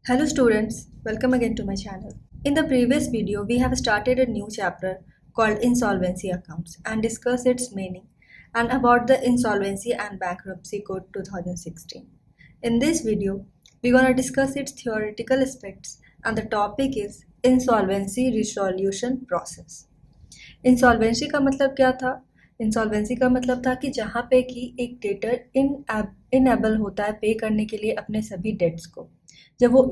Hello students, welcome again to my channel. In the previous video, we have started a new chapter called Insolvency Accounts and discussed its meaning and about the Insolvency and Bankruptcy Code 2016. In this video, we're going to discuss its theoretical aspects and the topic is Insolvency Resolution Process. Insolvency का मतलब क्या था? Insolvency का मतलब था कि जहाँ पे कि एक डेटर इनेबल होता है पे करने के लिए अपने सभी डेट्स को। जब वो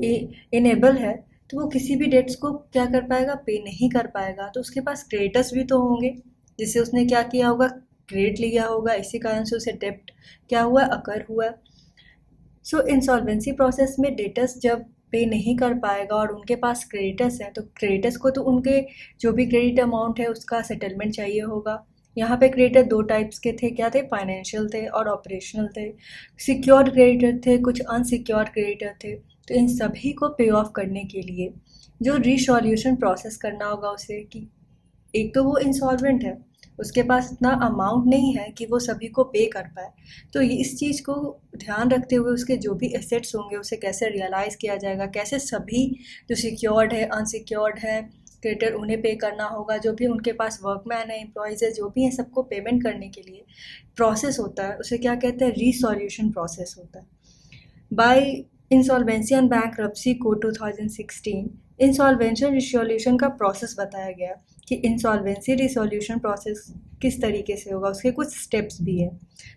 इनेबल है तो वो किसी भी डेट्स को क्या कर पाएगा? पे नहीं कर पाएगा। तो उसके पास क्रेडिटर्स भी तो होंगे जिससे उसने क्या किया होगा? क्रेडिट लिया होगा, इसी कारण से उसे डेब्ट क्या हुआ? अकर हुआ। सो इंसॉल्वेंसी प्रोसेस में डेटर्स जब पे नहीं कर पाएगा और उनके पास क्रेडिटर्स हैं तो क्रेडिटर्स को तो उनके जो भी क्रेडिट अमाउंट है उसका सेटलमेंट चाहिए होगा। यहाँ पे क्रेडिटर दो टाइप्स के थे, क्या थे? फाइनेंशियल थे और ऑपरेशनल थे। सिक्योर्ड क्रेडिटर थे, कुछ अनसिक्योर्ड क्रेडिटर थे। तो इन सभी को पे ऑफ करने के लिए जो रिसॉल्यूशन प्रोसेस करना होगा उसे, कि एक तो वो इंसॉल्वेंट है, उसके पास इतना अमाउंट नहीं है कि वो सभी को पे कर पाए। तो इस चीज़ को ध्यान रखते हुए उसके जो भी एसेट्स होंगे उसे कैसे रियलाइज़ किया जाएगा, कैसे सभी जो सिक्योर्ड है, अनसिक्योर्ड है क्रेडिटर उन्हें पे करना होगा, जो भी उनके पास वर्कमैन है, एम्प्लॉयज़ है, जो भी हैं सबको पेमेंट करने के लिए प्रोसेस होता है, उसे क्या कहते हैं? रिसॉल्यूशन प्रोसेस होता है। By insolvency and bankruptcy code 2016 insolvency resolution का प्रोसेस बताया गया कि इंसॉल्वेंसी रिसोल्यूशन प्रोसेस किस तरीके से होगा, उसके कुछ स्टेप्स भी हैं।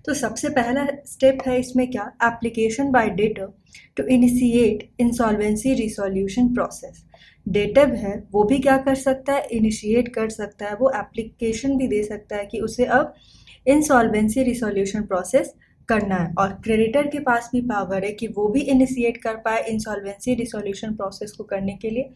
तो सबसे पहला स्टेप है इसमें क्या? Application by debtor to initiate insolvency resolution process. Debtor है वो भी क्या कर सकता है? इनिशिएट कर सकता है, वो एप्लीकेशन भी दे सकता है कि उसे अब इंसॉल्वेंसी रिसोल्यूशन प्रोसेस करना है। और क्रेडिटर के पास भी पावर है कि वो भी इनिशिएट कर पाए इंसॉल्वेंसी रिसोल्यूशन प्रोसेस को करने के लिए।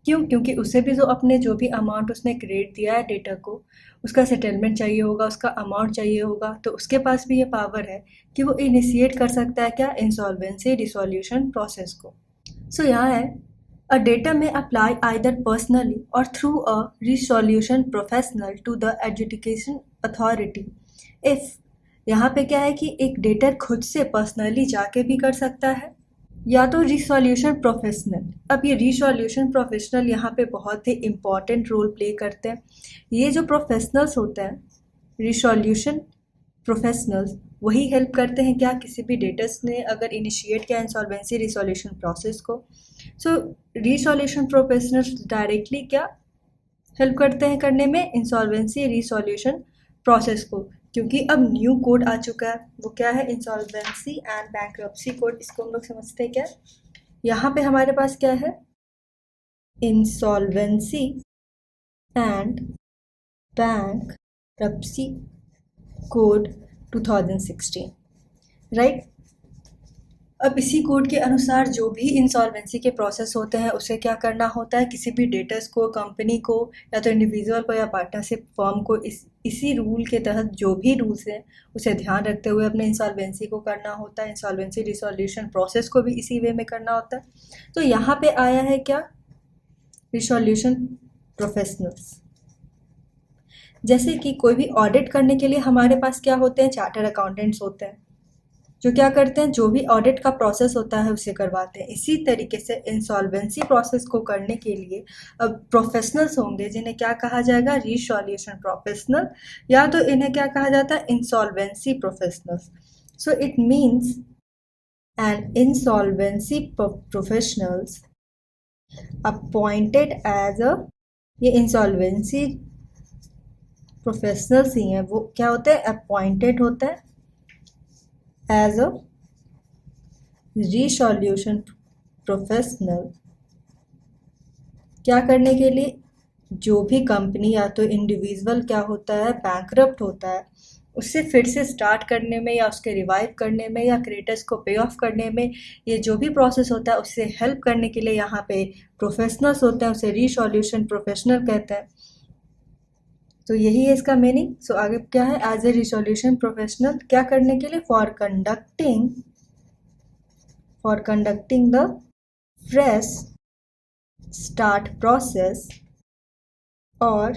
क्यों? क्योंकि उसे भी जो भी अमाउंट उसने क्रेडिट दिया है डेटर को, उसका सेटलमेंट चाहिए होगा, उसका अमाउंट चाहिए होगा। तो उसके पास भी ये पावर है कि वो इनिशिएट कर सकता है क्या? इंसॉल्वेंसी रिसोल्यूशन प्रोसेस को। सो यहाँ है, a debtor may apply either personally or through a resolution professional to the education authority if. यहाँ पे क्या है कि एक डेटर खुद से पर्सनली जाके भी कर सकता है या तो रिसोल्यूशन प्रोफेशनल। अब ये रिसोल्यूशन प्रोफेशनल यहाँ पे बहुत ही इम्पॉर्टेंट रोल प्ले करते हैं। ये जो प्रोफेशनल्स होते हैं, रिसोल्यूशन प्रोफेशनल्स, वही हेल्प करते हैं क्या? किसी भी डेटर्स ने अगर इनिशिएट किया इंसॉल्वेंसी रिसोल्यूशन प्रोसेस को, सो रिसोल्यूशन प्रोफेशनल्स डायरेक्टली क्या हेल्प करते हैं करने में? इंसॉल्वेंसी रिसोल्यूशन प्रोसेस को। क्योंकि अब न्यू कोड आ चुका है, वो क्या है? Insolvency and bankruptcy code. इसको हम लोग समझते हैं क्या? यहाँ पे हमारे पास क्या है? Insolvency and bankruptcy code 2016, right. अब इसी कोड के अनुसार जो भी इंसॉल्वेंसी के प्रोसेस होते हैं उसे क्या करना होता है? किसी भी डेटर्स को, कंपनी को या तो इंडिविजुअल को या पार्टनरशिप फर्म को इसी रूल के तहत जो भी रूल्स हैं उसे ध्यान रखते हुए अपने इंसॉल्वेंसी को करना होता है। इंसॉल्वेंसी रिसोल्यूशन प्रोसेस को भी इसी वे में करना होता है। तो यहाँ पे आया है क्या? Resolution professionals. जैसे कि कोई भी ऑडिट करने के लिए हमारे पास क्या होते हैं? चार्टर अकाउंटेंट्स होते हैं जो क्या करते हैं? जो भी ऑडिट का प्रोसेस होता है उसे करवाते हैं। इसी तरीके से इंसॉल्वेंसी प्रोसेस को करने के लिए अब प्रोफेशनल्स होंगे जिन्हें क्या कहा जाएगा? रिसोल्यूशन प्रोफेशनल, या तो इन्हें क्या कहा जाता है? Insolvency professionals. So it means an insolvency professionals appointed as a, ये इंसॉल्वेंसी प्रोफेशनल्स ही हैं, वो क्या होते हैं? अपॉइंटेड होता है एज अ रिसोल्यूशन प्रोफेशनल। क्या करने के लिए? जो भी कंपनी या तो इंडिविजुअल क्या होता है? बैंकरप्ट होता है, उससे फिर से स्टार्ट करने में या उसके रिवाइव करने में या क्रेडिटर्स को पे ऑफ करने में, ये जो भी प्रोसेस होता है उससे हेल्प करने के लिए यहाँ पे प्रोफेशनल्स होते हैं, उसे रिसोल्यूशन प्रोफेशनल कहते हैं। तो यही है इसका मीनिंग। सो आगे क्या है? एज ए रिसोल्यूशन प्रोफेशनल क्या करने के लिए? For conducting the fresh start process और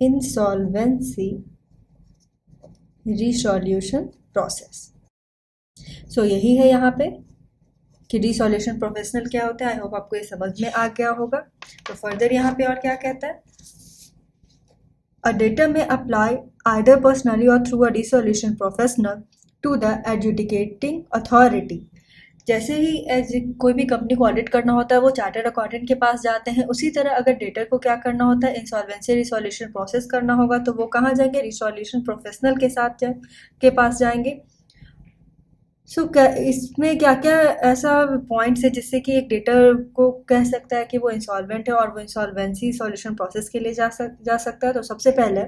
इंसॉल्वेंसी रिसोल्यूशन प्रोसेस। सो यही है यहाँ पे कि रिसोल्यूशन प्रोफेशनल क्या होता है। आई होप आपको ये समझ में आ गया होगा। तो फर्दर यहाँ पे और क्या कहता है, a debtor may apply either personally or through a resolution professional to the adjudicating authority. जैसे ही कोई भी कंपनी को ऑडिट करना होता है वो चार्टर्ड अकाउंटेंट के पास जाते हैं, उसी तरह अगर डेटर को क्या करना होता है, इंसॉल्वेंसी रिसोल्यूशन प्रोसेस करना होगा तो वो कहाँ जाएंगे, रिसोल्यूशन प्रोफेशनल के साथ के पास जाएंगे। क्या इसमें क्या क्या ऐसा पॉइंट्स है जिससे कि एक डेटर को कह सकता है कि वो इंसॉल्वेंट है और वो इंसॉल्वेंसी सॉल्यूशन प्रोसेस के लिए जा सकता है। तो सबसे पहले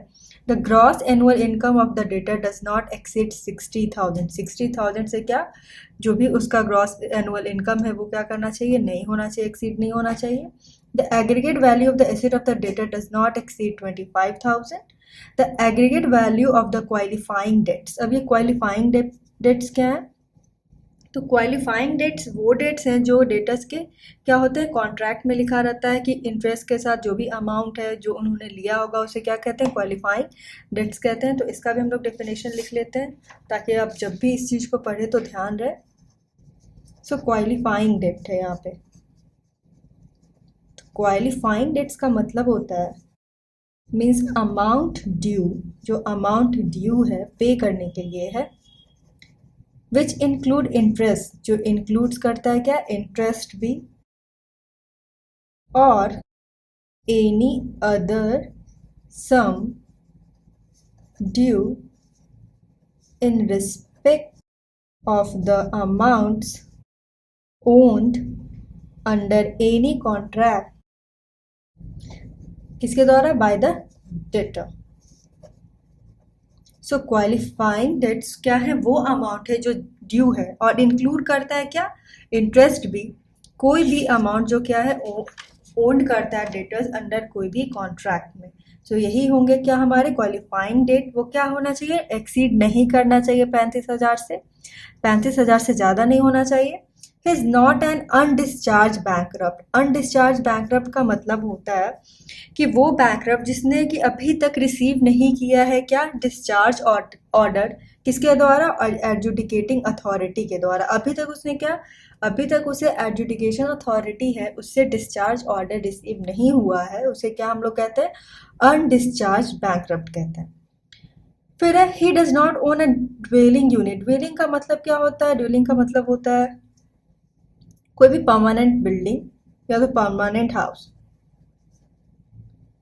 the gross annual income of the debtor does not exceed 60,000। 60,000 से क्या, जो भी उसका ग्रॉस एनुअल इनकम है वो क्या करना चाहिए, नहीं होना चाहिए, एक्सीड नहीं होना चाहिए। The aggregate value of the asset of the debtor does not exceed 25,000। The aggregate value of the qualifying debts. अब ये क्वालिफाइंग डेट्स क्या है, तो क्वालिफाइंग डेट्स वो डेट्स हैं जो डेटर्स के क्या होते हैं, कॉन्ट्रैक्ट में लिखा रहता है कि इंटरेस्ट के साथ जो भी अमाउंट है जो उन्होंने लिया होगा उसे क्या कहते हैं, क्वालिफाइंग डेट्स कहते हैं। तो इसका भी हम लोग डेफिनेशन लिख लेते हैं ताकि आप जब भी इस चीज़ को पढ़े तो ध्यान रहे। क्वालिफाइंग डेट है यहाँ पे। क्वालिफाइंग डेट्स का मतलब होता है मीन्स अमाउंट ड्यू, जो अमाउंट ड्यू है पे करने के लिए है, विच इंक्लूड इंटरेस्ट, जो इंक्लूड्स करता है क्या, इंटरेस्ट भी, और any other sum due in respect of the amounts owned under any contract, किसके द्वारा, by the debtor. Qualifying debts क्या है, वो अमाउंट है जो ड्यू है और इंक्लूड करता है क्या, इंटरेस्ट भी, कोई भी अमाउंट जो क्या है ओन्ड करता है डेटर्स अंडर कोई भी कॉन्ट्रैक्ट में। यही होंगे क्या हमारे क्वालिफाइंग डेट, वो क्या होना चाहिए, एक्सीड नहीं करना चाहिए 35,000 से, 35,000 से ज़्यादा नहीं होना चाहिए। Is not an undischarged bankrupt. Undischarged bankrupt का मतलब होता है कि वो बैंकरप्ट जिसने कि अभी तक रिसीव नहीं किया है क्या, डिस्चार्ज ऑर्डर, किसके द्वारा, एडजुडिकेटिंग अथॉरिटी के द्वारा। अभी तक उसने क्या, अभी तक उसे एडजुडिकेशन अथॉरिटी है उससे डिस्चार्ज ऑर्डर रिसीव नहीं हुआ है, उसे क्या हम लोग कहते हैं, अनडिस्चार्ज बैंकरप्ट कहते हैं। फिर है he does not own a dwelling unit. Dwelling का मतलब क्या होता है, ड्वेलिंग का मतलब होता है कोई भी परमानेंट बिल्डिंग या तो परमानेंट हाउस।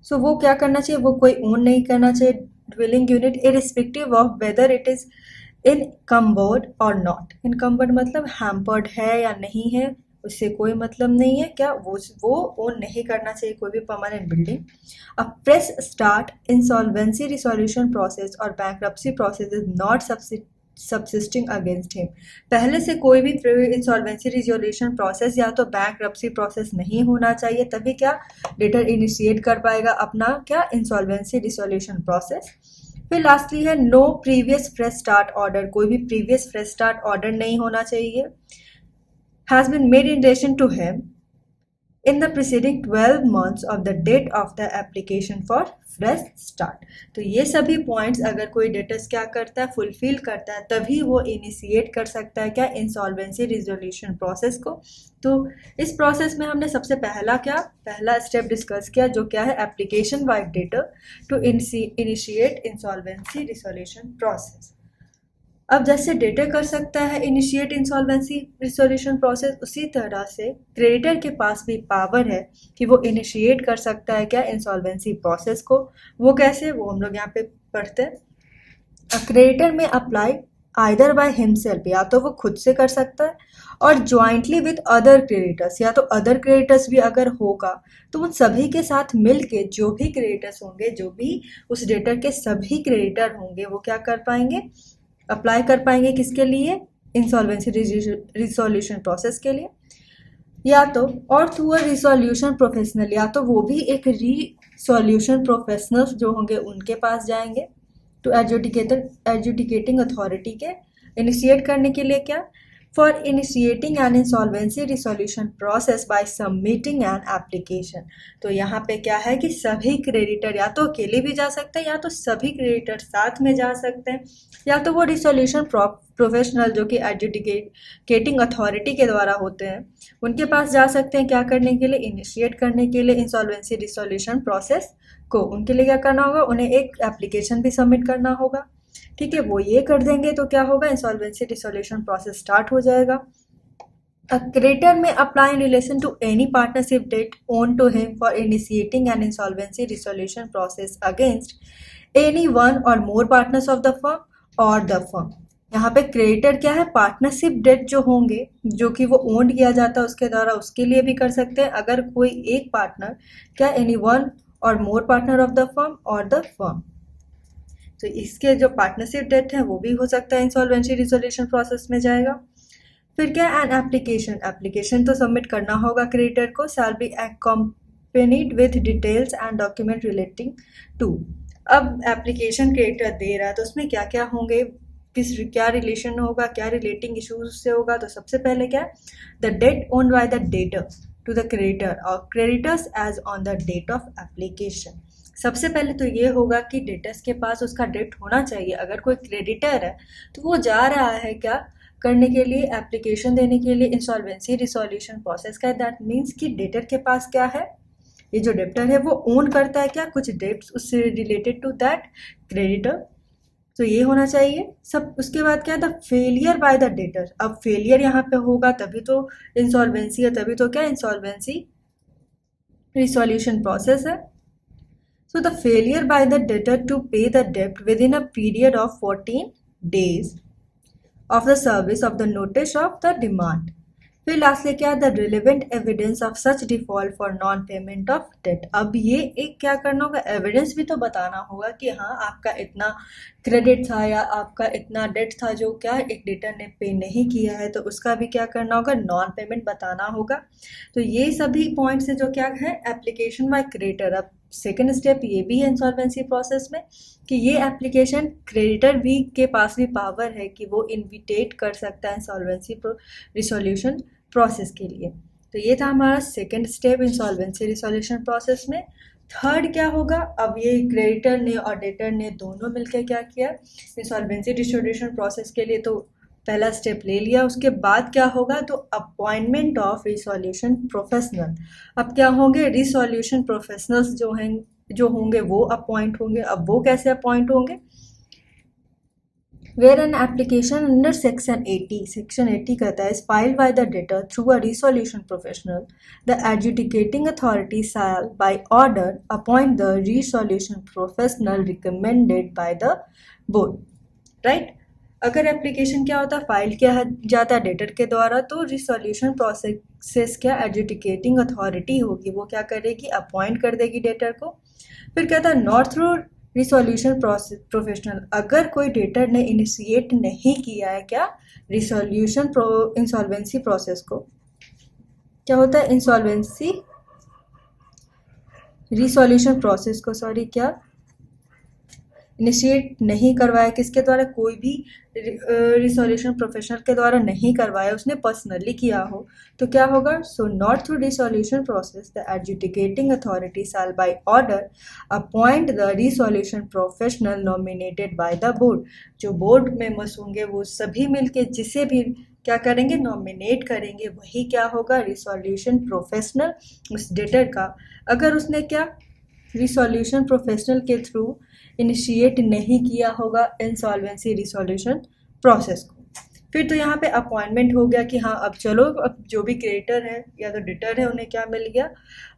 वो क्या करना चाहिए, वो कोई ओन नहीं करना चाहिए dwelling unit, irrespective of whether it is encumbered और नॉट। इनकम्बर्ड मतलब हैम्पर्ड है या नहीं है, उससे कोई मतलब नहीं है क्या, वो ओन नहीं करना चाहिए कोई भी permanent building. A fresh start insolvency resolution process और bankruptcy process is not subsisting against him. पहले से कोई भी इंसॉल्वेंसी रिजोल्यूशन प्रोसेस या तो बैंक्रप्सी प्रोसेस नहीं होना चाहिए, तभी क्या डेटर इनिशिएट कर पाएगा अपना क्या, इंसॉल्वेंसी रिजोल्यूशन प्रोसेस। फिर लास्टली है no previous fresh start order. कोई भी प्रीवियस फ्रेश स्टार्ट ऑर्डर नहीं होना चाहिए has been made in relation to him in the preceding 12 months of the date of the application for fresh start। तो ये सभी पॉइंट्स अगर कोई डेटर्स क्या करता है, फुलफिल करता है, तभी वो इनिशिएट कर सकता है क्या, इंसॉल्वेंसी रिजोल्यूशन प्रोसेस को। तो इस प्रोसेस में हमने सबसे पहला स्टेप डिस्कस किया जो क्या है, application by debtor to initiate insolvency resolution process. अब जैसे डेटर कर सकता है इनिशिएट इंसॉल्वेंसी रिजोल्यूशन प्रोसेस, उसी तरह से क्रेडिटर के पास भी पावर है कि वो इनिशिएट कर सकता है क्या, इंसॉल्वेंसी प्रोसेस को। वो कैसे, वो हम लोग यहाँ पे पढ़ते हैं। क्रेडिटर में अप्लाई आइदर बाय हिमसेल्फ, या तो वो खुद से कर सकता है, और ज्वाइंटली विद अदर क्रेडिटर्स, या तो अदर क्रेडिटर्स भी अगर होगा तो उन सभी के साथ मिल के जो भी क्रेडिटर्स होंगे, जो भी उस डेटर के सभी क्रेडिटर होंगे, वो क्या कर पाएंगे, अप्लाई कर पाएंगे किसके लिए, इंसॉल्वेंसी रिजोल्यूशन प्रोसेस के लिए। या तो और थ्रू अ रिसोल्यूशन प्रोफेशनल, या तो वो भी एक रिसोल्यूशन प्रोफेशनल्स जो होंगे उनके पास जाएंगे टू एडजुडिकेटिंग अथॉरिटी के, इनिशिएट करने के लिए क्या, for initiating an insolvency resolution process by submitting an application। तो यहाँ पे क्या है कि सभी क्रेडिटर या तो अकेले भी जा सकते हैं या तो सभी क्रेडिटर साथ में जा सकते हैं, या तो वो रिसोल्यूशन प्रोफेशनल जो कि एडजुडिकेटिंग अथॉरिटी के द्वारा होते हैं उनके पास जा सकते हैं। क्या करने के लिए? इनिशिएट करने के लिए इंसॉल्वेंसी रिसोल्यूशन प्रोसेस को। उनके लिए क्या करना होगा? उन्हें एक एप्लीकेशन भी सबमिट करना होगा। ठीक है, वो ये कर देंगे तो क्या होगा? इंसॉल्वेंसी रिसोल्यूशन प्रोसेस स्टार्ट हो जाएगा। A creditor may apply in relation to any partnership debt owed to him for initiating an insolvency resolution process against any one or more partners of the firm or the firm। यहाँ पे creditor क्या है? Partnership date जो होंगे जो कि वो owned किया जाता है उसके द्वारा, उसके लिए भी कर सकते हैं। अगर कोई एक पार्टनर क्या एनी वन और मोर पार्टनर ऑफ द फर्म और द फर्म, तो इसके जो पार्टनरशिप डेट है वो भी हो सकता है इंसॉल्वेंसी रिजोल्यूशन प्रोसेस में जाएगा। फिर क्या? एन एप्लीकेशन तो सबमिट करना होगा क्रेडिटर को। Shall be accompanied with details and document relating to. अब एप्लीकेशन क्रेडिटर दे रहा है तो उसमें क्या क्या होंगे, क्या रिलेशन होगा, क्या रिलेटिंग इशूज से होगा। तो सबसे पहले क्या? The debt owned by the debtor to the creditor और creditors as on the date of application. सबसे पहले तो ये होगा कि डेटर्स के पास उसका डेट होना चाहिए। अगर कोई क्रेडिटर है तो वो जा रहा है क्या करने के लिए? एप्लीकेशन देने के लिए इंसॉल्वेंसी रिसोल्यूशन प्रोसेस का। दैट मीन्स कि डेटर के पास क्या है? ये जो डेप्टर है वो ओन करता है क्या कुछ डेट्स उससे रिलेटेड टू दैट क्रेडिटर, तो ये होना चाहिए सब। उसके बाद क्या? The failure bye the debtor. अब फेलियर यहाँ पे होगा तभी तो इंसॉल्वेंसी है, तभी तो क्या इंसॉल्वेंसी रिसोल्यूशन प्रोसेस है। So the failure by the debtor to pay the debt within a period of 14 days of the service of the notice of the demand। फिर लास्टली क्या? The relevant evidence of such default for non payment of debt. अब ये एक क्या करना होगा? Evidence भी तो बताना होगा कि हाँ आपका इतना क्रेडिट था या आपका इतना डेट था जो क्या एक डेटर ने पे नहीं किया है, तो उसका भी क्या करना होगा? नॉन पेमेंट बताना होगा। तो ये सभी पॉइंट्स जो क्या है एप्लीकेशन बाय क्रेडिटर। अब सेकेंड स्टेप ये भी है इंसॉल्वेंसी प्रोसेस में कि ये एप्लीकेशन क्रेडिटर भी के पास भी पावर है कि वो इन्विटेट कर सकता है इंसॉल्वेंसी रिसोल्यूशन प्रोसेस के लिए। तो ये था हमारा second step insolvency resolution process में। थर्ड क्या होगा? अब ये क्रेडिटर ने और डेटर ने दोनों मिलकर क्या किया इंसॉल्वेंसी रिसोल्यूशन प्रोसेस के लिए, तो पहला स्टेप ले लिया। उसके बाद क्या होगा? तो अपॉइंटमेंट ऑफ रिसोल्यूशन प्रोफेशनल। अब क्या होंगे? रिसोल्यूशन प्रोफेशनल्स जो होंगे वो अपॉइंट होंगे। अब वो कैसे अपॉइंट होंगे? Where an application under section 80 कहता है filed by the debtor through a resolution professional, the adjudicating authority shall by order appoint the resolution professional recommended by the board. Right? अगर एप्लीकेशन क्या होता है फाइल किया जाता है डेटर के द्वारा, तो रिसोल्यूशन प्रोसेस क्या एडजुडिकेटिंग अथॉरिटी होगी, वो क्या करेगी? अपॉइंट कर देगी डेटर को। फिर क्या था? Not through resolution professional. अगर कोई डेटर ने इनिशिएट नहीं किया है क्या रिसोल्यूशन इंसॉल्वेंसी प्रोसेस को, क्या होता है? इंसॉल्वेंसी रिसोल्यूशन प्रोसेस को क्या इनिशिएट नहीं करवाया किसके द्वारा? कोई भी रिसोल्यूशन प्रोफेशनल के द्वारा नहीं करवाया, उसने पर्सनली किया हो, तो क्या होगा? So not through resolution process the adjudicating authority shall by order appoint the resolution professional nominated by the board. जो बोर्ड मेंबर्स होंगे वो सभी मिलके जिसे भी क्या करेंगे? नॉमिनेट करेंगे, वही क्या होगा? रिसोल्यूशन प्रोफेशनल उस डेटर का। अगर उसने क्या रिसोल्यूशन प्रोफेशनल के थ्रू इनिशिएट नहीं किया होगा इंसॉल्वेंसी रिसोल्यूशन प्रोसेस को। फिर तो यहाँ पे अपॉइंटमेंट हो गया कि हाँ अब चलो, अब जो भी क्रेडिटर है या तो डेटर है उन्हें क्या मिल गया?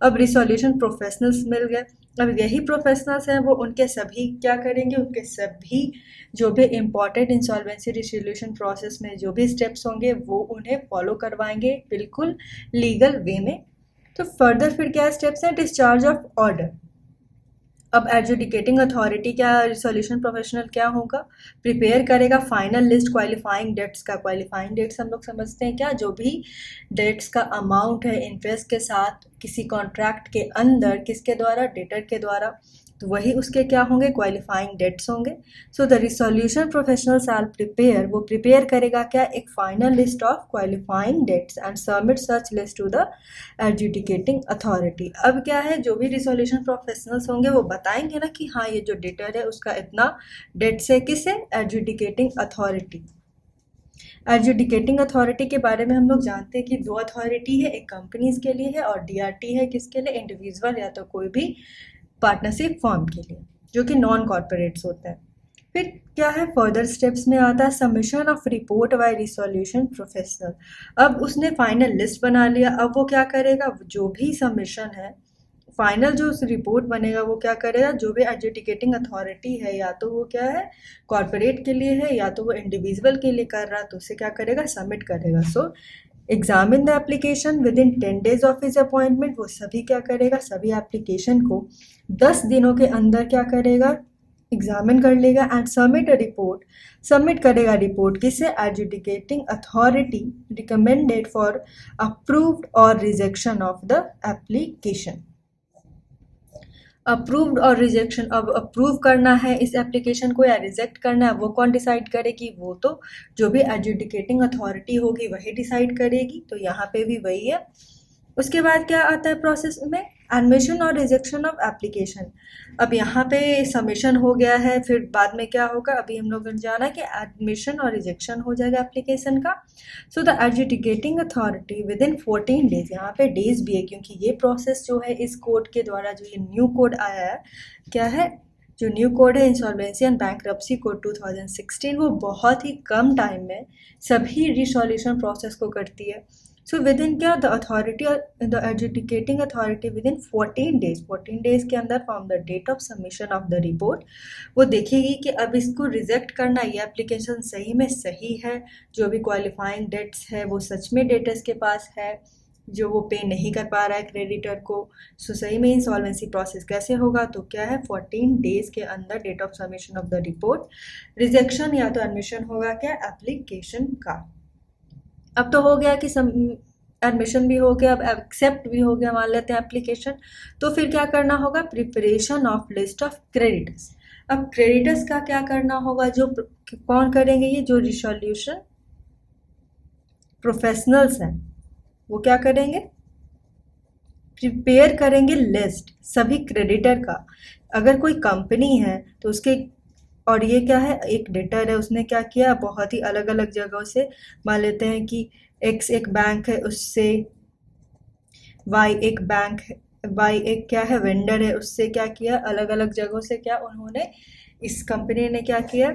अब रिसोल्यूशन प्रोफेशनल्स मिल गए। अब यही प्रोफेशनल्स हैं वो उनके सभी क्या करेंगे? उनके सभी जो भी इम्पॉर्टेंट इंसॉल्वेंसी रिसोल्यूशन प्रोसेस में जो भी स्टेप्स होंगे वो उन्हें फॉलो करवाएंगे बिल्कुल लीगल वे में। तो फर्दर फिर क्या स्टेप्स हैं? Discharge of order. अब एडजुडिकेटिंग अथॉरिटी क्या रिसोल्यूशन प्रोफेशनल क्या होगा? प्रिपेयर करेगा फाइनल लिस्ट क्वालिफाइंग डेट्स का। क्वालिफाइंग डेट्स हम लोग समझते हैं क्या? जो भी डेट्स का अमाउंट है इंटरेस्ट के साथ किसी कॉन्ट्रैक्ट के अंदर किसके द्वारा? डेटर के द्वारा तो वही उसके क्या होंगे, क्वालिफाइंग डेट्स होंगे. So the resolution professional shall prepare, वो प्रिपेयर करेगा क्या, एक final list of qualifying debts and submit such list to the adjudicating authority. अब क्या है, जो भी रिसोल्यूशन प्रोफेशनल्स होंगे वो बताएंगे ना कि हाँ ये जो डेटर है उसका इतना डेट्स है, किसे, एडजुडिकेटिंग अथॉरिटी. एडजुडिकेटिंग अथॉरिटी के बारे में हम लोग जानते हैं कि दो अथॉरिटी है, एक कंपनीज के लिए है और डीआरटी है किसके लिए, इंडिविजुअल या तो कोई भी पार्टनरशिप फॉर्म के लिए, जो कि नॉन कॉर्पोरेट्स होते हैं. फिर क्या है, फर्दर स्टेप्स में आता है submission of report by resolution professional. अब उसने फाइनल लिस्ट बना लिया, अब वो क्या करेगा, जो भी सबमिशन है, फाइनल जो रिपोर्ट बनेगा वो क्या करेगा, जो भी एडजुडिकेटिंग अथॉरिटी है या तो वो क्या है कॉर्पोरेट के लिए है या तो वो इंडिविजुअल के लिए कर रहा है, तो उसे क्या करेगा, सबमिट करेगा. So examine the application within 10 days of his appointment. वो सभी क्या करेगा, सभी एप्लीकेशन को 10 दिनों के अंदर क्या करेगा, एग्जामिन कर लेगा and submit a report. Submit करेगा रिपोर्ट किसे, adjudicating authority recommended for approved और rejection of the application. Approved और रिजेक्शन, अब अप्रूव करना है इस एप्लीकेशन को या रिजेक्ट करना है वो कौन डिसाइड करेगी, वो तो जो भी एडजुडिकेटिंग अथॉरिटी होगी वही डिसाइड करेगी. तो यहाँ पे भी वही है. उसके बाद क्या आता है प्रोसेस में, एडमिशन और रिजेक्शन ऑफ एप्लीकेशन. अब यहाँ पे सबमिशन हो गया है, फिर बाद में क्या होगा, अभी हम लोगों ने जाना कि एडमिशन और रिजेक्शन हो जाएगा एप्लीकेशन का. So the adjudicating authority within 14 days, यहाँ पे डेज भी है क्योंकि ये प्रोसेस जो है इस कोड के द्वारा, जो ये न्यू कोड आया है, क्या है, जो न्यू कोड है इंसॉल्वेंसी एंड बैंकरप्सी कोड 2016, वो बहुत ही कम टाइम में सभी रिसोल्यूशन प्रोसेस को करती है. सो विद इन क्या, the authority, the adjudicating authority within 14 days के अंदर from the date of submission of the report, वो देखेगी कि अब इसको रिजेक्ट करना, ये एप्लीकेशन सही में सही है, जो भी क्वालिफाइंग डेट्स है वो सच में डेटर्स के पास है, जो वो पे नहीं कर पा रहा है क्रेडिटर को. सो सही में इंसॉल्वेंसी प्रोसेस कैसे होगा, तो क्या है 14 days के अंदर date of submission of the report, rejection या तो एडमिशन होगा क्या, एप्लीकेशन का. अब तो हो गया कि एडमिशन भी हो गया, अब एक्सेप्ट भी हो गया मान लेते हैं एप्लीकेशन. तो फिर क्या करना होगा, preparation of list of creditors. अब क्रेडिटर्स का क्या करना होगा, जो कौन करेंगे, ये जो रिसोल्यूशन प्रोफेशनल्स हैं वो क्या करेंगे, प्रिपेयर करेंगे लिस्ट सभी क्रेडिटर का. अगर कोई कंपनी है तो उसके, और ये क्या है, एक डेटर है, उसने क्या किया, बहुत ही अलग अलग जगहों से, मान लेते हैं कि एक्स एक बैंक है, उससे वाई एक बैंक है, वाई एक क्या है वेंडर है, उससे क्या किया, अलग अलग जगहों से क्या उन्होंने, इस कंपनी ने क्या किया,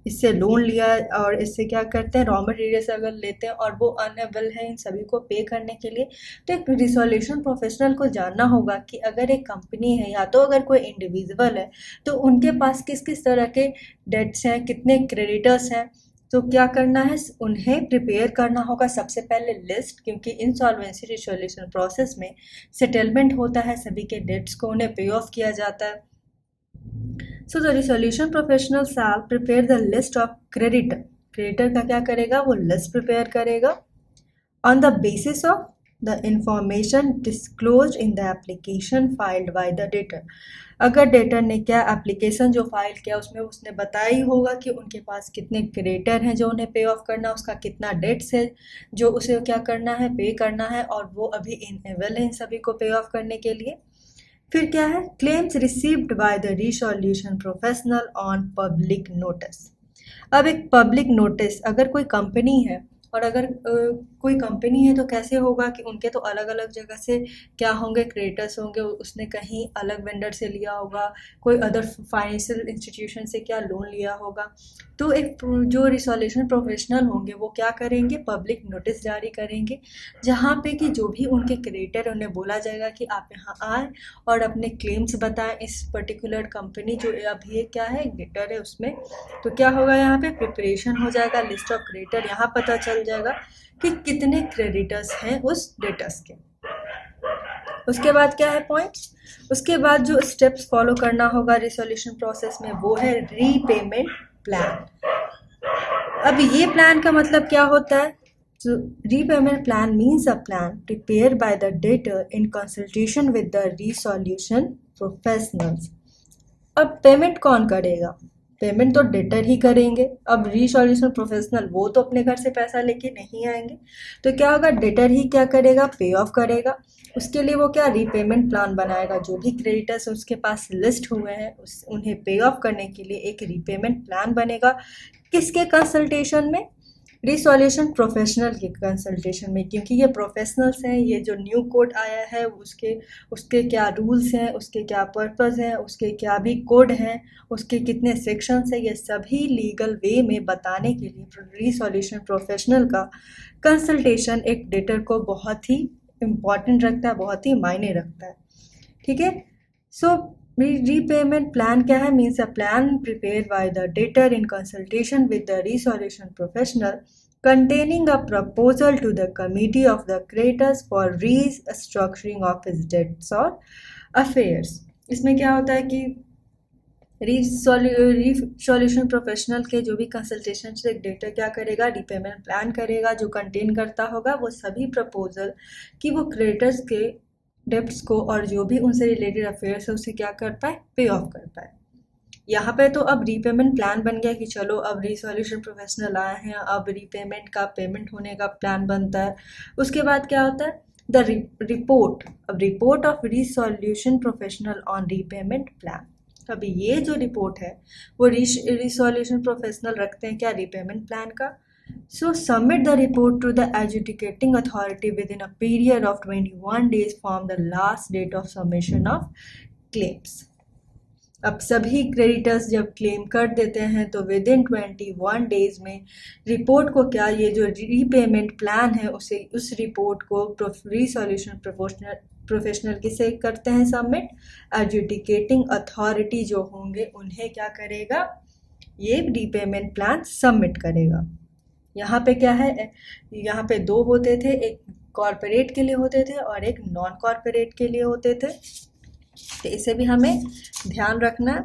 इससे लोन लिया और इससे क्या करते हैं, रॉ मटेरियल अगर लेते हैं और वो अनएबल है इन सभी को पे करने के लिए. तो एक रिसोल्यूशन प्रोफेशनल को जानना होगा कि अगर एक कंपनी है या तो अगर कोई इंडिविजुअल है तो उनके पास किस किस तरह के डेट्स हैं, कितने क्रेडिटर्स हैं. तो क्या करना है, उन्हें प्रिपेयर करना होगा सबसे पहले लिस्ट, क्योंकि इंसॉल्वेंसी रिसोल्यूशन प्रोसेस में सेटलमेंट होता है, सभी के डेट्स को उन्हें पे ऑफ किया जाता है. So the resolution professional shall prepare the list of creditor. Creditor का क्या करेगा, वो लिस्ट प्रिपेयर करेगा on the basis of the information disclose in the application filed by the debtor. अगर डेटर ने क्या एप्लीकेशन जो फाइल किया उसमें उसने बताया ही होगा कि उनके पास कितने क्रेडिटर हैं जो उन्हें पे ऑफ करना, उसका कितना डेट्स है जो उसे क्या करना है, पे करना है, और वो अभी इनेबल है इन सभी को पे ऑफ करने के लिए. फिर क्या है, claims received by the resolution professional on public notice. अब एक पब्लिक नोटिस, अगर कोई कंपनी है और अगर कोई कंपनी है तो कैसे होगा कि उनके तो अलग अलग जगह से क्या होंगे, क्रेडिटर्स होंगे, उसने कहीं अलग वेंडर से लिया होगा, कोई अदर फाइनेंशियल इंस्टीट्यूशन से क्या लोन लिया होगा. तो एक जो रिसोल्यूशन प्रोफेशनल होंगे वो क्या करेंगे, पब्लिक नोटिस जारी करेंगे जहाँ पे कि जो भी उनके क्रेडिटर, उन्हें बोला जाएगा कि आप यहाँ आए और अपने क्लेम्स बताएं इस पर्टिकुलर कंपनी जो अभी क्या है डेटर है उसमें. तो क्या होगा, यहाँ पे प्रिपरेशन हो जाएगा लिस्ट ऑफ क्रेडिटर, यहाँ पता चल जाएगा कि कितने क्रेडिटर्स हैं उस डेटर्स के. उसके बाद क्या है पॉइंट्स, उसके बाद जो स्टेप्स फॉलो करना होगा रिसोल्यूशन प्रोसेस में वो है रीपेमेंट प्लान. अब ये प्लान का मतलब क्या होता है, so repayment plan means a plan prepared by the debtor in consultation with the resolution professionals. अब पेमेंट कौन करेगा? पेमेंट तो डेटर ही करेंगे। अब रीसॉल्यूशन प्रोफेशनल वो तो अपने घर से पैसा लेके नहीं आएंगे, तो क्या होगा, डेटर ही क्या करेगा, पे ऑफ करेगा। उसके लिए वो क्या, रीपेमेंट प्लान बनाएगा। जो भी क्रेडिटर्स उसके पास लिस्ट हुए हैं उन्हें पे ऑफ करने के लिए एक रीपेमेंट प्लान बनेगा। किसके कंसल्टेशन में? रिसोल्यूशन प्रोफेशनल के कंसल्टेशन में, क्योंकि ये प्रोफेशनल्स हैं। ये जो न्यू कोड आया है उसके उसके क्या रूल्स हैं, उसके क्या पर्पस हैं, उसके क्या भी कोड हैं, उसके कितने सेक्शंस हैं, ये सभी लीगल वे में बताने के लिए रिसोल्यूशन प्रोफेशनल का कंसल्टेशन एक डेटर को बहुत ही इम्पॉर्टेंट रखता है, बहुत ही मायने रखता है। ठीक है। सो repayment plan क्या है? Means a plan prepared by the debtor in consultation with the resolution professional containing a proposal to the committee of the creditors for restructuring of his debts or affairs। इसमें क्या होता है कि resolution professional के जो भी consultation से debtor क्या करेगा, रीपेमेंट प्लान करेगा, जो कंटेन करता होगा वो सभी प्रपोजल कि वो क्रेडिटर्स के डेप्ट्स को और जो भी उनसे रिलेटेड अफेयर्स है उसे क्या कर पाए, पे ऑफ कर पाए। यहाँ पे तो अब रीपेमेंट प्लान बन गया कि चलो अब रिसोल्यूशन प्रोफेशनल आए हैं, अब रीपेमेंट का पेमेंट होने का प्लान बनता है। उसके बाद क्या होता है, द रिपोर्ट, अब report of resolution professional on repayment plan. अभी ये जो रिपोर्ट है वो रिसोल्यूशन प्रोफेशनल रखते हैं क्या, रीपेमेंट प्लान का। So submit the report to the adjudicating authority within a period of 21 days from the last date of submission of claims। अब सभी क्रेडिटर्स जब क्लेम कर देते हैं तो विद इन 21 डेज में रिपोर्ट को क्या, ये जो रीपेमेंट प्लान है उसे, उस रिपोर्ट को रिसोल्यूशन प्रोफेशनल किसे करते हैं सबमिट, एडजुडिकेटिंग अथॉरिटी जो होंगे उन्हें क्या करेगा, ये रीपेमेंट प्लान सबमिट करेगा। यहाँ पे क्या है, यहाँ पे दो होते थे, एक कॉरपोरेट के लिए होते थे और एक नॉन कॉरपोरेट के लिए होते थे, तो इसे भी हमें ध्यान रखना।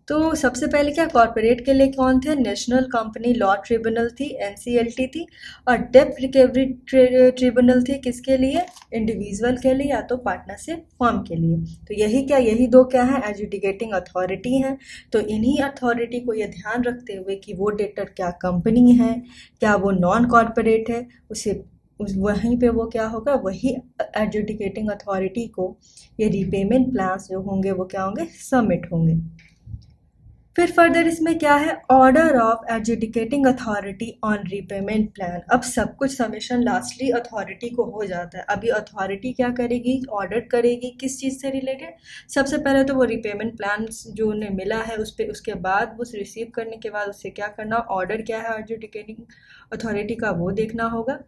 तो सबसे पहले क्या, कॉरपोरेट के लिए कौन थे, नेशनल कंपनी लॉ ट्रिब्यूनल थी, एनसीएलटी थी, और डेब्ट रिकवरी ट्रिब्यूनल थी किसके लिए, इंडिविजुअल के लिए या तो पार्टनरशिप फर्म के लिए। तो यही क्या, यही दो क्या है, एडजुडिकेटिंग अथॉरिटी हैं। तो इन्हीं अथॉरिटी को ये ध्यान रखते हुए कि वो डेटर क्या कंपनी है, क्या वो नॉन कॉरपोरेट है, उसे वहीं पे वो क्या होगा, वही एडजुडिकेटिंग अथॉरिटी को ये रीपेमेंट प्लान्स जो होंगे वो क्या होंगे, सबमिट होंगे। फिर फर्दर इसमें क्या है, order of adjudicating authority on repayment plan. अब सब कुछ सबमिशन लास्टली अथॉरिटी को हो जाता है। अभी अथॉरिटी क्या करेगी, ऑर्डर करेगी किस चीज़ से रिलेटेड, सबसे पहले तो वो रीपेमेंट प्लान जो उन्हें मिला है उस पर, उसके बाद वो रिसीव करने के बाद उससे क्या करना, ऑर्डर क्या है एडजुडिकेटिंग अथॉरिटी का वो देखना होगा।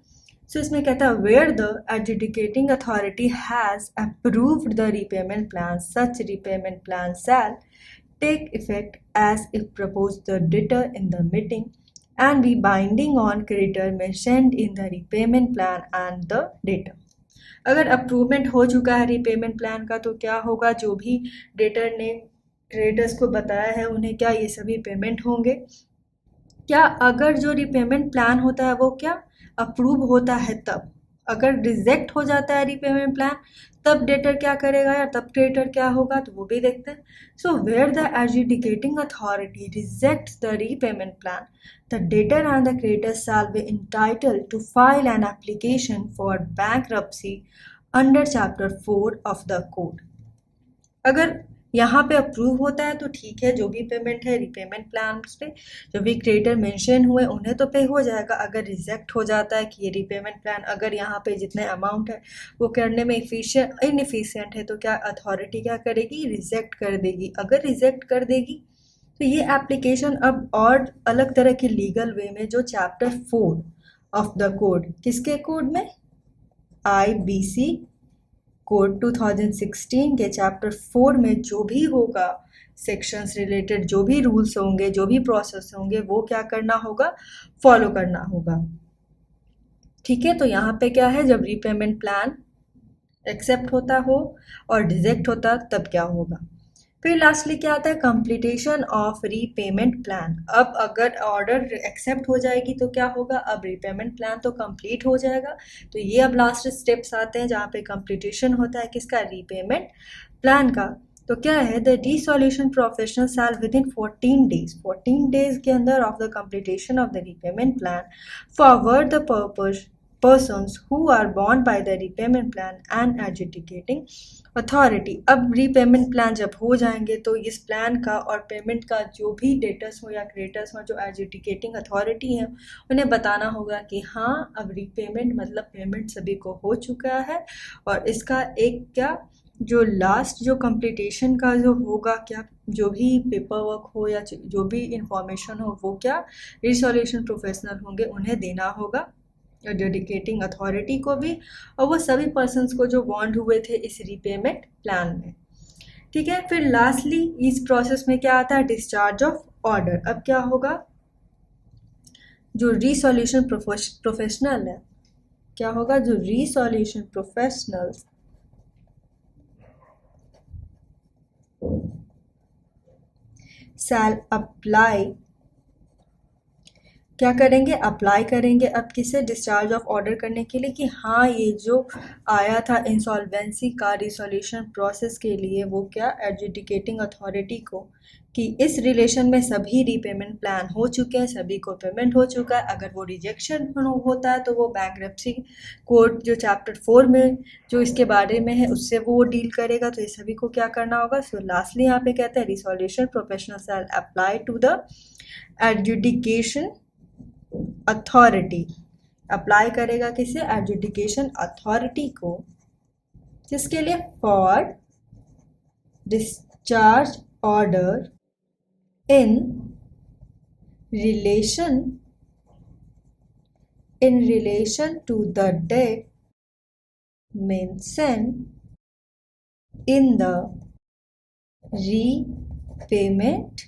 सो इसमें कहता है where the adjudicating authority has approved the repayment plan, such repayment plan shall take effect as if proposed the debtor in the meeting and be binding on creditor mentioned in the repayment plan and the debtor। अगर approvement हो चुका है repayment plan का तो क्या होगा, जो भी डेटर ने क्रेडिटर्स को बताया है उन्हें क्या, ये सभी पेमेंट होंगे। क्या अगर जो रीपेमेंट प्लान होता है वो क्या अप्रूव होता है तब, अगर रिजेक्ट हो जाता है रीपेमेंट प्लान तब डेटर क्या करेगा या तब क्रेडिटर क्या होगा, तो वो भी देखते हैं। So where the adjudicating authority rejects the repayment plan, the debtor and the creditor shall be entitled to file an application for bankruptcy under chapter 4 of the code. अगर यहाँ पे अप्रूव होता है तो ठीक है, जो भी पेमेंट है रीपेमेंट प्लान पे जो भी क्रेडिटर मेंशन हुए उन्हें तो पे हो जाएगा। अगर रिजेक्ट हो जाता है कि ये रीपेमेंट प्लान अगर यहाँ पे जितने अमाउंट है वो करने में इनएफिशिएंट है तो क्या अथॉरिटी क्या करेगी, रिजेक्ट कर देगी। अगर रिजेक्ट कर देगी तो ये एप्लीकेशन अब और अलग तरह के लीगल वे में जो चैप्टर 4 ऑफ द कोड, किसके कोड में, IBC कोड 2016 के चैप्टर 4 में जो भी होगा सेक्शंस रिलेटेड, जो भी रूल्स होंगे, जो भी प्रोसेस होंगे वो क्या करना होगा, फॉलो करना होगा। ठीक है। तो यहाँ पे क्या है, जब रीपेमेंट प्लान एक्सेप्ट होता हो और रिजेक्ट होता तब क्या होगा। फिर लास्टली क्या आता है, कंप्लीटेशन ऑफ रीपेमेंट प्लान। अब अगर ऑर्डर एक्सेप्ट हो जाएगी तो क्या होगा, अब रीपेमेंट प्लान तो कंप्लीट हो जाएगा। तो ये अब लास्ट स्टेप्स आते हैं जहाँ पे कंप्लीटेशन होता है किसका, रीपेमेंट प्लान का। तो क्या है, the dissolution professional shall within 14 days के अंदर of the completion of the repayment plan forward the persons who are bound by the repayment plan and adjudicating authority। अब रीपेमेंट प्लान जब हो जाएंगे तो इस प्लान का और पेमेंट का जो भी डेटर्स हो या क्रेडिटर्स हो जो एडजुडिकेटिंग अथॉरिटी है उन्हें बताना होगा कि हाँ अब रीपेमेंट मतलब पेमेंट सभी को हो चुका है, और इसका एक क्या जो लास्ट जो कंप्लीटेशन का जो होगा क्या जो भी पेपर वर्क हो या जो भी इंफॉर्मेशन हो वो क्या रिसोल्यूशन प्रोफेशनल होंगे उन्हें देना होगा एडजुडिकेटिंग अथॉरिटी को भी, और वो सभी पर्सन्स को जो बॉन्ड हुए थे इस रीपेमेंट प्लान में। ठीक है, फिर लास्टली इस प्रोसेस में क्या आता है, डिस्चार्ज ऑफ ऑर्डर। अब क्या होगा, जो रिसोल्यूशन प्रोफेशनल है, क्या होगा, जो रिसोल्यूशन प्रोफेशनल शैल अप्लाई, क्या करेंगे, अप्लाई करेंगे अब किसे, डिस्चार्ज ऑफ ऑर्डर करने के लिए कि हाँ ये जो आया था इंसॉल्वेंसी का रिसोल्यूशन प्रोसेस के लिए वो क्या एडजुडिकेटिंग अथॉरिटी को कि इस रिलेशन में सभी रीपेमेंट प्लान हो चुके हैं, सभी को पेमेंट हो चुका है। अगर वो रिजेक्शन होता है तो वो बैंक्रप्सी कोड जो चैप्टर 4 में जो इसके बारे में है उससे वो डील करेगा, तो ये सभी को क्या करना होगा। सो लास्टली यहाँ पे कहते हैं resolution professional shall apply to the adjudication authority, apply करेगा किसे, एडजुडिकेशन अथॉरिटी को, जिसके लिए for discharge order in relation to the debt mention in the repayment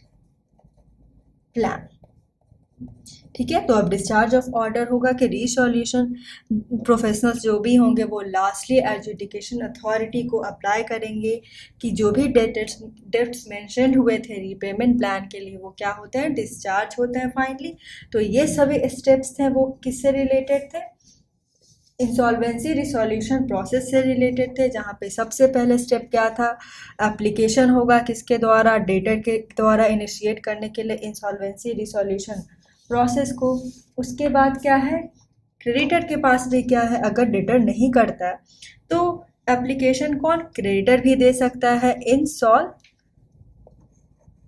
plan. ठीक है, तो अब डिस्चार्ज ऑफ ऑर्डर होगा कि रिसोल्यूशन प्रोफेशनल्स जो भी होंगे वो लास्टली एडजुडिकेशन अथॉरिटी को अप्लाई करेंगे कि जो भी डेट्स मेंशन हुए थे रीपेमेंट प्लान के लिए वो क्या होते हैं, डिस्चार्ज होते हैं फाइनली। तो ये सभी स्टेप्स थे वो किससे रिलेटेड थे, इंसॉल्वेंसी रिसोल्यूशन प्रोसेस से रिलेटेड थे, जहाँ पे सबसे पहले स्टेप क्या था, एप्लीकेशन होगा किसके द्वारा, डेटर के द्वारा इनिशिएट करने के लिए इंसॉल्वेंसी रिसोल्यूशन प्रोसेस को। उसके बाद क्या है, क्रेडिटर के पास भी क्या है, अगर डेटर नहीं करता है तो एप्लीकेशन कौन, क्रेडिटर भी दे सकता है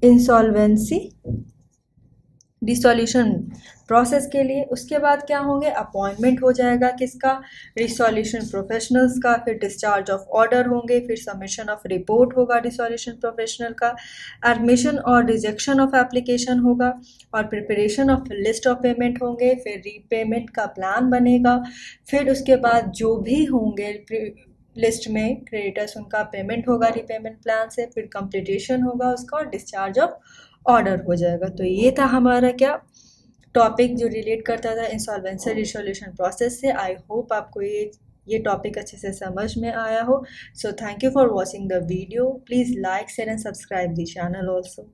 इंसॉल्वेंसी डिसॉल्यूशन प्रोसेस के लिए। उसके बाद क्या होंगे, अपॉइंटमेंट हो जाएगा किसका, रिसोल्यूशन प्रोफेशनल्स का, फिर डिस्चार्ज ऑफ ऑर्डर होंगे, फिर सबमिशन ऑफ रिपोर्ट होगा रिसोल्यूशन प्रोफेशनल का, एडमिशन और रिजेक्शन ऑफ एप्लीकेशन होगा, और preparation of list of payment होंगे, फिर रीपेमेंट का प्लान बनेगा, फिर उसके बाद जो भी होंगे लिस्ट में क्रेडिटर्स उनका पेमेंट होगा रीपेमेंट प्लान से, फिर कंप्लीटेशन होगा उसका और डिस्चार्ज ऑफ ऑर्डर हो जाएगा। तो ये था हमारा क्या टॉपिक जो रिलेट करता था इंसॉल्वेंसी रिसोल्यूशन प्रोसेस से। आई होप आपको ये टॉपिक अच्छे से समझ में आया हो। So thank you for watching the video, please like share and subscribe the channel also.